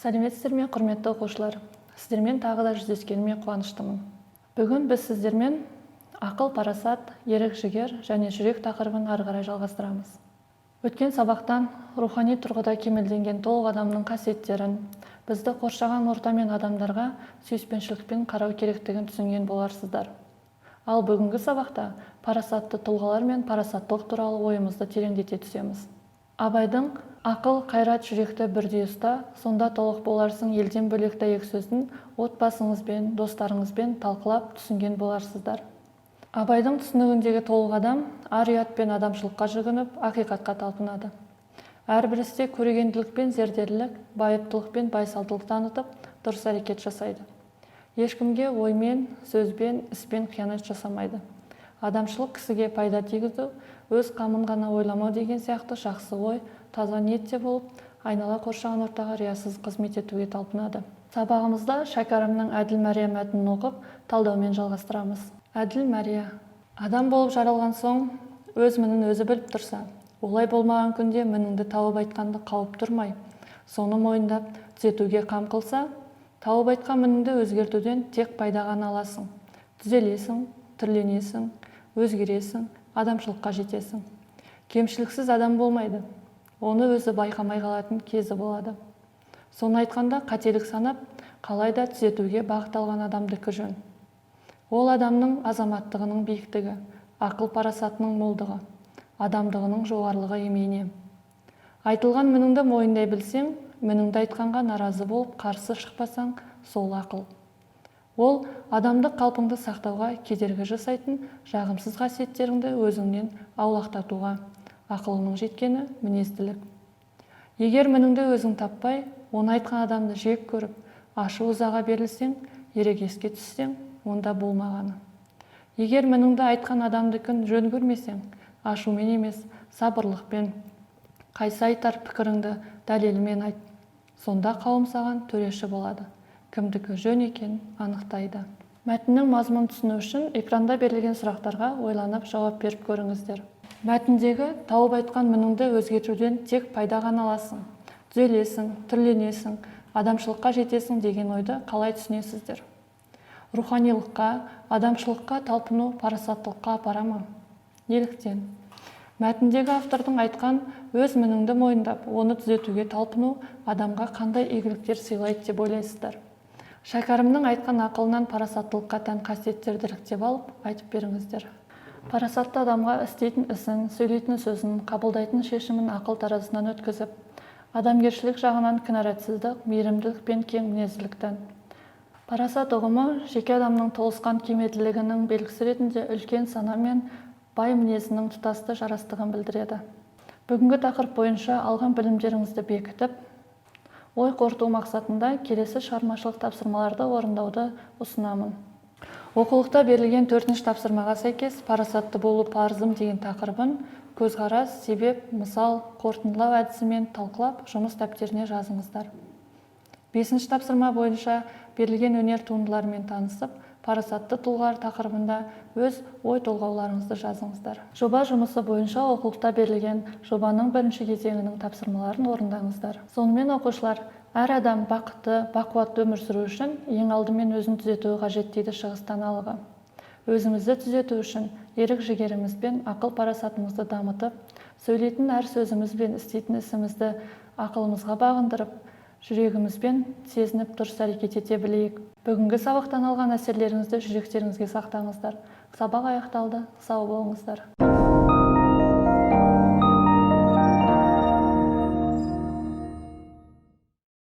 Сәлеметсіздер ме, құрметті оқушылар? Сіздермен тағы да жүздескеніме қуаныштымын. Бүгін біз сіздермен ақыл, парасат, ерік-жігер және жүрек тақырыбын ары қарай жалғастырамыз. Өткен сабақтан рухани тұрғыда кемелденген толық адамның қасиеттерін, бізді қоршаған орта мен адамдарға сүйіспеншілікпен қарау керектігін түсінген боларсыздар. Ал бүгінгі сабақта парасатты тұлғалар мен парасаттылық туралы ойымызды тереңдете түсеміз. Абайдың «Ақыл, қайрат, жүректі бірдей ұста, сонда толық боларсың» елден бөлек дәйек сөзін отбасыңызбен, достарыңызбен талқылап түсінген боларсыздар. Абайдың түсінігіндегі толық адам ар-ұят пен адамшылыққа жүгініп, ақиқатқа талпынады. Әрбір істе көрегенділік пен зерделілік, байыптылық пен байсалдылық танытып, дұрыс әрекет жасайды. Ешкімге оймен, сөзбен, іспен қиянат жасамайды. Адамшылық кісіге пайда тигізу, өз қамын ғана ойламау деген сияқты жақсы ой, таза ниетте болып, айнала қоршаған ортаға риясыз қызмет етуге талпынады. Сабағымызда Шәкәрімнің Әділ Мәрия мәтінін оқып, талдаумен жалғастырамыз. Әділ Мәрия: адам болып жаралған соң, өз мінін өзі біліп тұрса, олай болмаған күнде мініңді тауып айтқанды қауіп тұрмай, соны мойындап, түзетуге қам қылса, тауып айтқан мініңді өзгертуден тек пайда ғана аласың. Түзелесің, түрленесің, өзгересің, адамшылыққа жетесің. Кемшіліксіз адам болмайды. Оны өзі байқамай қалатын кезі болады. Соны айтқанда қателік санап, қалайда түзетуге бағытталған адамдікі жөн. Ол адамның азаматтығының биіктігі, ақыл парасатының молдығы, адамдығының жоғарылығы емейне. Айтылған мініңді мойындай білсең, мініңді айтқанға наразы болып қарсы шықпасаң, сол ақыл. Ол адамдық қалпыңды сақтауға кедергі жасайтын жағымсыз қасиеттеріңді өзіңнен аулақтатуға ақылының жеткені мінезділік. Егер мініңді өзің таппай, оны айтқан адамды жек көріп, ашу ызаға берілсең, ерегеске түссең, онда болмағаны. Егер мініңді айтқан адамдыкін жөн көрмесең, ашумен емес, сабырлықпен, қайсы айтар пікіріңді дәлелімен айт. Сонда қауым саған төреші болады. Кімдікі жөн екенін анықтайды. Мәтіннің мазмұнын түсіну үшін экранда берілген сұрақтарға ойланып жауап беріп көріңіздер. Мәтіндегі тауып айтқан мініңді өзгертуден тек пайда ғана аласың, түзелесің, түрленесің, адамшылыққа жетесің деген ойды қалай түсінесіздер? Руханилыққа, адамшылыққа талпыну парасаттылыққа апара ма? Неліктен? Мәтіндегі автордың айтқан өз мініңді мойындап, оны түзетуге талпыну адамға қандай игіліктер сыйлайды деп ойлайсыздар? Шәкәрімнің айтқан ақылынан парасаттылыққа тән қасиеттерді іріктеп алып, айтып беріңіздер. Парасатты адамға істейтін ісін, сөйлейтін сөзін, қабылдайтын шешімін ақыл таразысынан өткізіп, адамгершілік жағынан кінәратсыздық, мейірімділік пен кең мінезділіктен. Парасат ұғымы жеке адамның толысқан кемелділігінің белгісі ретінде үлкен сана мен бай мінезінің тұтасты жарастығын білдіреді. Бүгінгі тақырып бойынша алған білімдеріңізді бекітіп, ой қорыту мақсатында келесі шығармашылық тапсырмаларды орындауды ұсынамын. Оқулықта берілген 4-ші тапсырмаға сәйкес парасатты болу парызым деген тақырыбын көзқарас, себеп, мысал, қорытындылау әдісімен талқылап, жұмыс дәптеріне жазыңыздар. 5-ші тапсырма бойынша берілген өнер туындыларымен танысып, парасатты тұлғалар тақырыбында өз ой толғауларыңызды жазыңыздар. Жоба жұмысы бойынша оқулықта берілген жобаның 1-ші кезеңінің тапсырмаларын орындаңыздар. Сонымен оқушылар, әр адам бақытты, бақуатты өмір сүру үшін ең алдымен өзін түзетуі қажет дейді шығыс даналығы. Өзімізді түзету үшін ерік-жігеріміз бен ақыл парасатымызды дамытып, сөйлейтін әр сөзіміз бен істейтін ісімізді ақылымызға бағындырып, жүрегімізбен сезініп дұрыс әрекет ете білейік. Бүгінгі сабақтан алған әсерлеріңізді жүректеріңізге сақтаңыздар. Сабақ аяқталды. Сау болыңыздар.